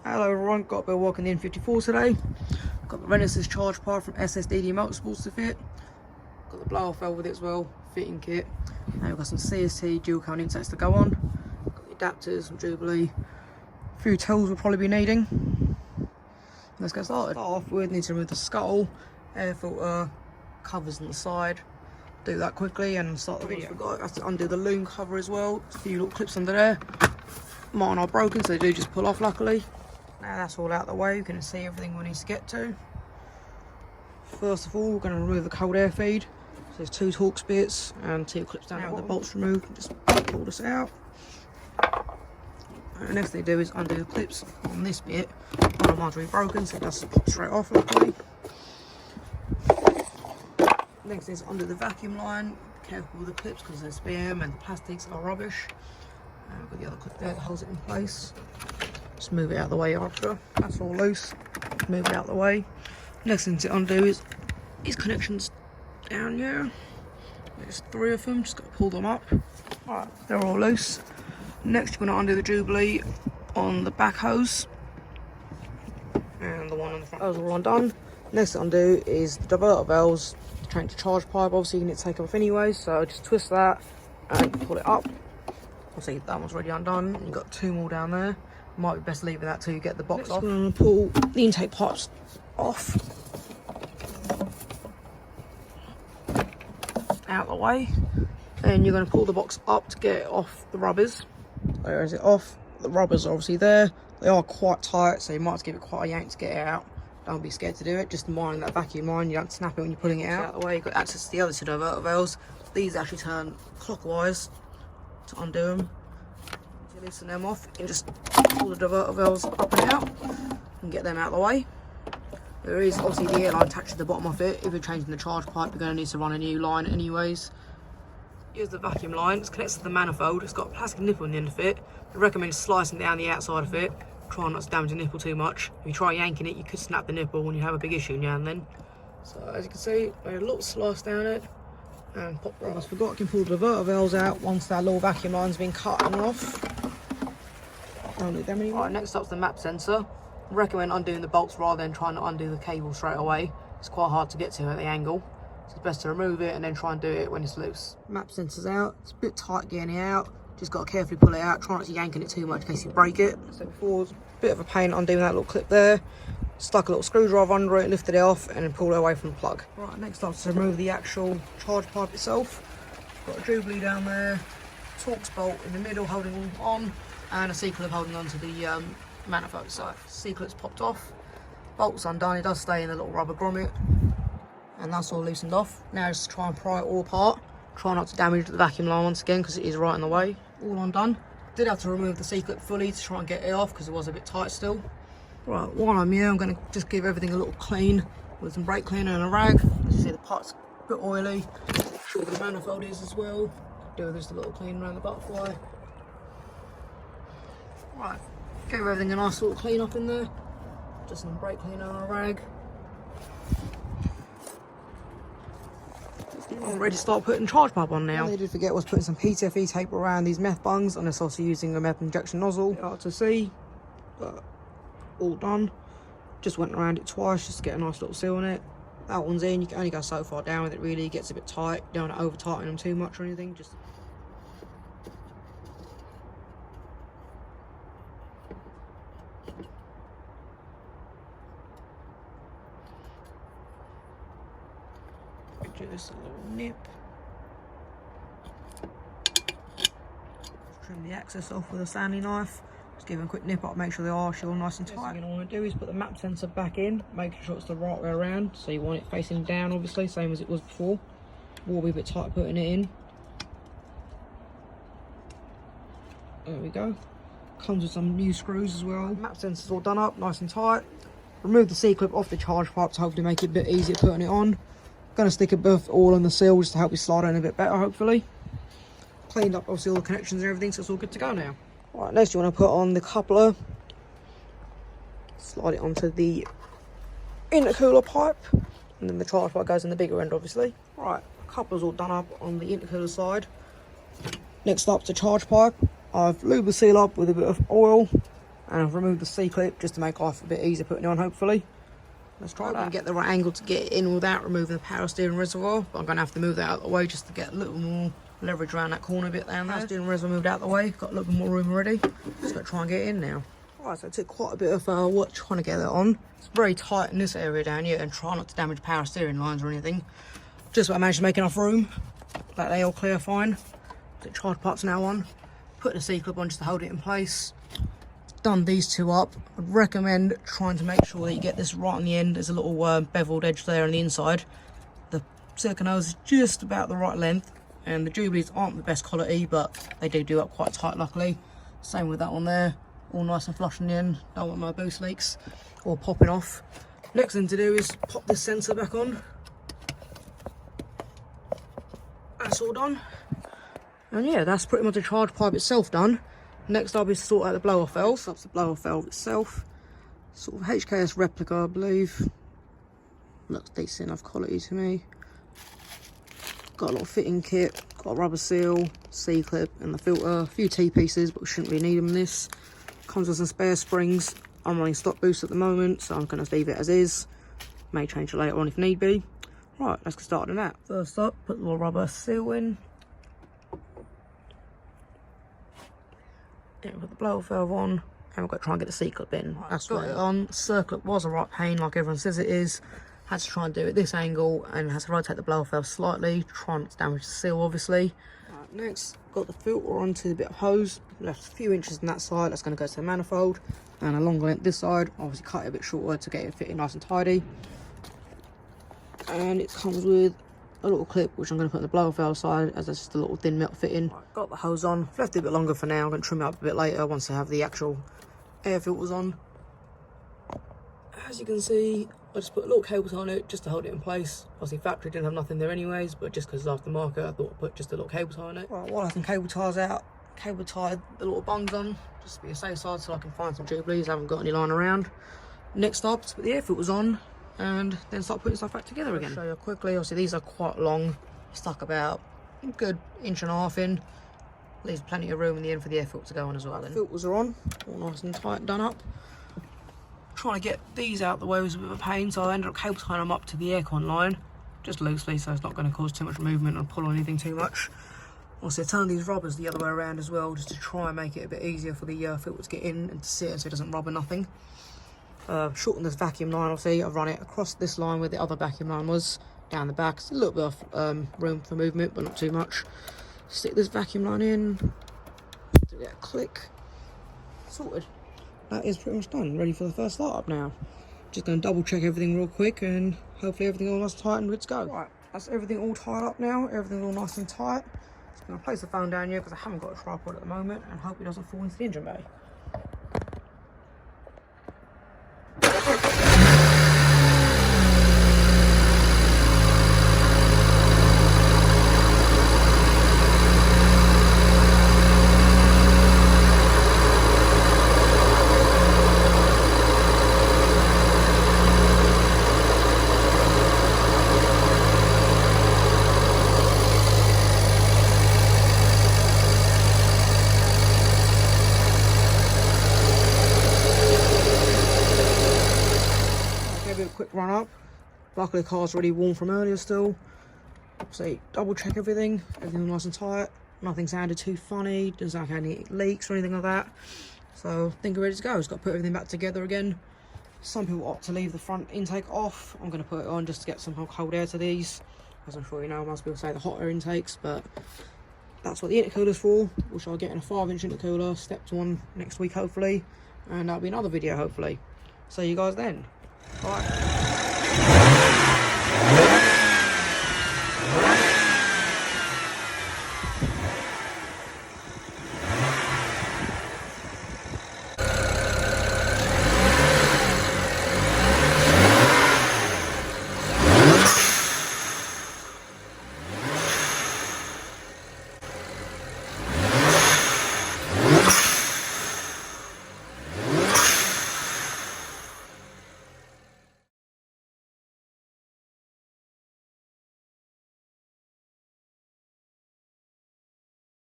Hello everyone, got a bit of work on the N54 today. Got the Rennessis Charge Pipe from SSDD Motorsports to fit. Got the blow off valve with it as well, fitting kit. And we've got some CST dual cone intakes to go on. Got the adapters from Jubilee. A few tools we'll probably be needing. Let's get started. Start off with, need to remove the scuttle, air filter, covers on the side. Do that quickly and start the video. I have to undo the loom cover as well. A few little clips under there. Mine are broken, so they do just pull off luckily. Now that's all out of the way, you can see everything we need to get to. First of all, we're going to remove the cold air feed. So there's two Torx bits and two clips down there with the bolts removed. Just pull this out. And the next thing to do is undo the clips on this bit. One of mine's already broken, so it does pop straight off luckily. Next is undo the vacuum line. Be careful with the clips because there's BM and the plastics are rubbish. And we've got the other clip there that holds it in place. Just move it out of the way after. That's all loose. Move it out of the way. Next thing to undo is these connections down here. There's three of them, just got to pull them up. Alright, they're all loose. Next you're going to undo the Jubilee on the back hose. And the one on the front hose all undone. Next to undo is the diverter valves to change the charge pipe. Obviously you need to take off anyway, so just twist that and pull it up. Obviously that one's already undone. You've got two more down there. Might be best leaving that till you get the box off. I'm going to pull the intake pipes off. Out of the way. And you're going to pull the box up to get it off the rubbers. There is it off. The rubbers are obviously there. They are quite tight, so you might have to give it quite a yank to get it out. Don't be scared to do it. Just mind that vacuum line, you don't snap it when you're pulling it out of the way. You've got access to the other two diverter valves. These actually turn clockwise to undo them. So you loosen them off and just pull the diverter valves up and out and get them out of the way. There is obviously the air line attached to the bottom of it. If you're changing the charge pipe, you're going to need to run a new line anyways. Here's the vacuum line. It's connected to the manifold. It's got a plastic nipple on the end of it. I recommend slicing down the outside of it. Try not to damage the nipple too much. If you try yanking it, you could snap the nipple when you have a big issue now and then. So as you can see, made a little slice down it and pop right. I forgot I can pull the diverter valves out once that little vacuum line's been cut and off. Don't need them anymore. Alright, next up's the map sensor. I recommend undoing the bolts rather than trying to undo the cable straight away. It's quite hard to get to at the angle. So it's best to remove it and then try and do it when it's loose. Map sensor's out. It's a bit tight getting it out. Just got to carefully pull it out. Try not to yanking it too much in case you break it. So before, it's a bit of a pain undoing that little clip there. Stuck a little screwdriver under it, lifted it off and then pulled it away from the plug. Right, next up is to remove the actual charge pipe itself. Got a Jubilee down there, Torx bolt in the middle holding on, and a C-clip holding onto the manifold side. C-clip's popped off, bolt's undone. It does stay in the little rubber grommet, and that's all loosened off. Now just try and pry it all apart. Try not to damage the vacuum line once again because it is right in the way. All undone. Did have to remove the C-clip fully to try and get it off because it was a bit tight still. Right, while I'm here, I'm going to just give everything a little clean with some brake cleaner and a rag. As you see, the pipe's a bit oily. Sure the manifold is as well. Do just a little clean around the butterfly. Right, give everything a nice little clean up in there. Just some brake cleaner and a rag. I'm ready to start putting charge pipe on now. What I did forget was putting some PTFE tape around these meth bungs, and it's also using a meth injection nozzle. Hard to see, but all done. Just went around it twice just to get a nice little seal on it. That one's in. You can only go so far down with it really. It gets a bit tight. You don't want to over tighten them too much or anything. Just just a little nip. Trim the access off with a sanding knife. Just give them a quick nip up, make sure they are still nice and tight. What you're going to want to do is put the map sensor back in, make sure it's the right way around. So you want it facing down, obviously, same as it was before. Will be a bit tight putting it in. There we go. Comes with some new screws as well. Map sensor's all done up, nice and tight. Remove the C-clip off the charge pipe to hopefully make it a bit easier putting it on. Going to stick a bit all on the seal just to help you slide in a bit better, hopefully. Cleaned up obviously all the connections and everything, so it's all good to go now. Right, next you want to put on the coupler. Slide it onto the intercooler pipe, and then the charge pipe goes in the bigger end, obviously. Right, coupler's all done up on the intercooler side. Next up, the charge pipe. I've lubed the seal up with a bit of oil, And I've removed the C-clip just to make life a bit easier putting it on, hopefully. Let's try that. And get the right angle to get in without removing the power steering reservoir. But I'm going to have to move that out of the way just to get a little more leverage around that corner bit down there. Power steering reservoir moved out of the way. Got a little bit more room already. Just going to try and get in now. Alright, so it took quite a bit of work trying to get that on. It's very tight in this area down here, and try not to damage power steering lines or anything. Just about managed to make enough room. That they all clear fine. The charge pipe's now on. Put the C-clip on just to hold it in place. Done these two up. I'd recommend trying to make sure that you get this right on the end. There's a little beveled edge there on the inside. The silicone hose is just about the right length, and the Jubilees aren't the best quality, but they do up quite tight, luckily. Same with that one there, all nice and flush on the end. Don't want my boost leaks or popping off. Next thing to do is pop this sensor back on. That's all done. And yeah, that's pretty much the charge pipe itself done. Next up is to sort out the blower valve. That's the blower valve itself. Sort of HKS replica, I believe. Looks decent enough quality to me. Got a little fitting kit, got a rubber seal, C-clip and the filter. A few T-pieces, but we shouldn't really need them in this. Comes with some spare springs. I'm running stock boost at the moment, so I'm going to leave it as is. May change it later on if need be. Right, let's get started on that. First up, put the little rubber seal in. Then put the blower valve on, and we've got to try and get the C-clip in. Right, that's got it on. The circlip was a right pain, like everyone says it is. Had to try and do it at this angle, and had to rotate the blower valve slightly, try not to damage the seal, obviously. Right, next, got the filter onto the bit of hose. Left a few inches on that side. That's going to go to the manifold, and a longer length this side. Obviously, cut it a bit shorter to get it fitting nice and tidy. And it comes with a little clip, which I'm going to put on the blower valve side, as that's just a little thin metal fitting. Right, got the hose on, left it a bit longer for now. I'm going to trim it up a bit later once I have the actual air filters on. As you can see, I just put a little cable tie on it just to hold it in place. Obviously factory didn't have nothing there anyways, but just because it's aftermarket, I thought I'd put just a little cable tie on it. Right, while I can cable ties out, cable tied the little bungs on, just to be a safe side so I can find some Jubilees. I haven't got any lying around. Next up, just put the air filters on, and then start putting stuff back together again. I'll show you quickly. Obviously these are quite long, stuck about a good inch and a half in. Leaves plenty of room in the end for the air filter to go on as well. The filters are on, all nice and tight and done up. Trying to get these out the way was a bit of a pain, so I ended up cable tying them up to the aircon line, just loosely, so it's not going to cause too much movement or pull or anything too much. Also turn these rubbers the other way around as well, just to try and make it a bit easier for the filter to get in and to sit so it doesn't rub or nothing. Shorten this vacuum line, obviously I've run it across this line where the other vacuum line was, down the back. It's a little bit of room for movement, but not too much. Stick this vacuum line in, do that click, sorted. That is pretty much done, ready for the first startup now. Just going to double check everything real quick, and hopefully everything all nice and tight and good to go. Right, that's everything all tied up now, everything's all nice and tight. Just going to place the phone down here because I haven't got a tripod at the moment, and hope it doesn't fall into the engine bay. Quick run up. Luckily the car's already warm from earlier still. So double check everything nice and tight, nothing sounded too funny, doesn't have any leaks or anything like that. So I think we're ready to go. Just got to put everything back together again. Some people opt to leave the front intake off. I'm going to put it on just to get some cold air to these. As I'm sure you know, most people say the hot air intakes, but that's what the intercooler's for, which I'll get in a 5-inch intercooler, step to one next week hopefully, and that'll be another video hopefully. See you guys then. Bye.